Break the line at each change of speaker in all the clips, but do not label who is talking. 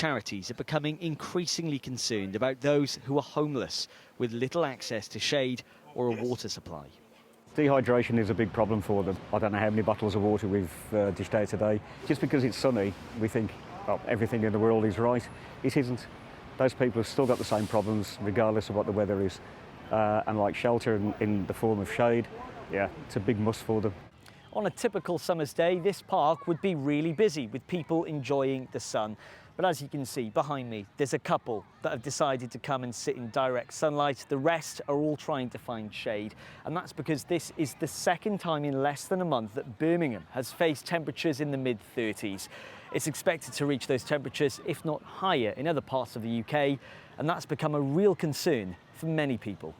charities are becoming increasingly concerned about those who are homeless with little access to shade or a water supply.
Dehydration is a big problem for them. I don't know how many bottles of water we've dished out today. Just because it's sunny, we think, oh, everything in the world is right. It isn't. Those people have still got the same problems regardless of what the weather is. And like shelter in the form of shade, yeah, it's a big must for them.
On a typical summer's day, this park would be really busy with people enjoying the sun. But as you can see behind me, there's a couple that have decided to come and sit in direct sunlight. The rest are all trying to find shade. And that's because this is the second time in less than a month that Birmingham has faced temperatures in the mid-30s. It's expected to reach those temperatures, if not higher, in other parts of the UK. And that's become a real concern for many people.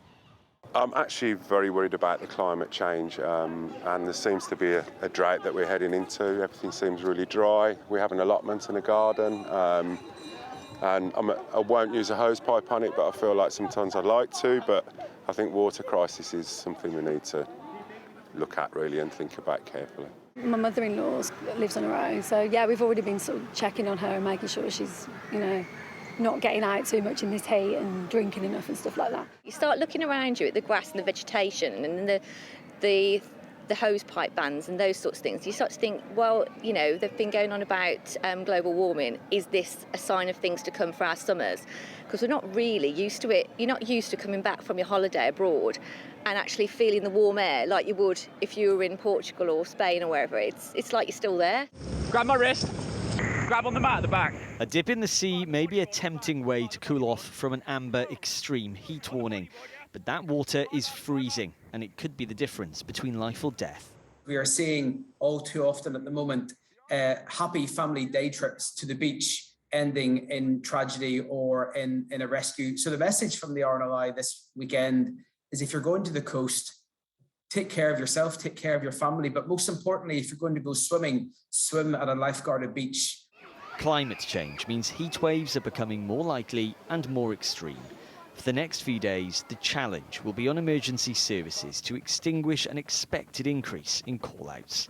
I'm actually very worried about the climate change, and there seems to be a drought that we're heading into. Everything seems really dry. We have an allotment in a garden, and I won't use a hosepipe on it, but I feel like sometimes I'd like to. But I think water crisis is something we need to look at really and think about carefully.
My mother-in-law lives on her own, so yeah, we've already been sort of checking on her and making sure she's, not getting out too much in this heat and drinking enough and stuff like that.
You start looking around you at the grass and the vegetation and the hose pipe bans and those sorts of things. You start to think, well, they've been going on about global warming. Is this a sign of things to come for our summers? Because we're not really used to it. You're not used to coming back from your holiday abroad and actually feeling the warm air like you would if you were in Portugal or Spain or wherever. It's like you're still there.
Grab my wrist. Grab on the mat at the back.
A dip in the sea may be a tempting way to cool off from an amber extreme heat warning, but that water is freezing and it could be the difference between life or death.
We are seeing all too often at the moment happy family day trips to the beach ending in tragedy or in a rescue. So the message from the RNLI this weekend is if you're going to the coast, take care of yourself, take care of your family, but most importantly, if you're going to go swimming, swim at a lifeguarded beach.
Climate change means heat waves are becoming more likely and more extreme. For the next few days, the challenge will be on emergency services to extinguish an expected increase in call-outs.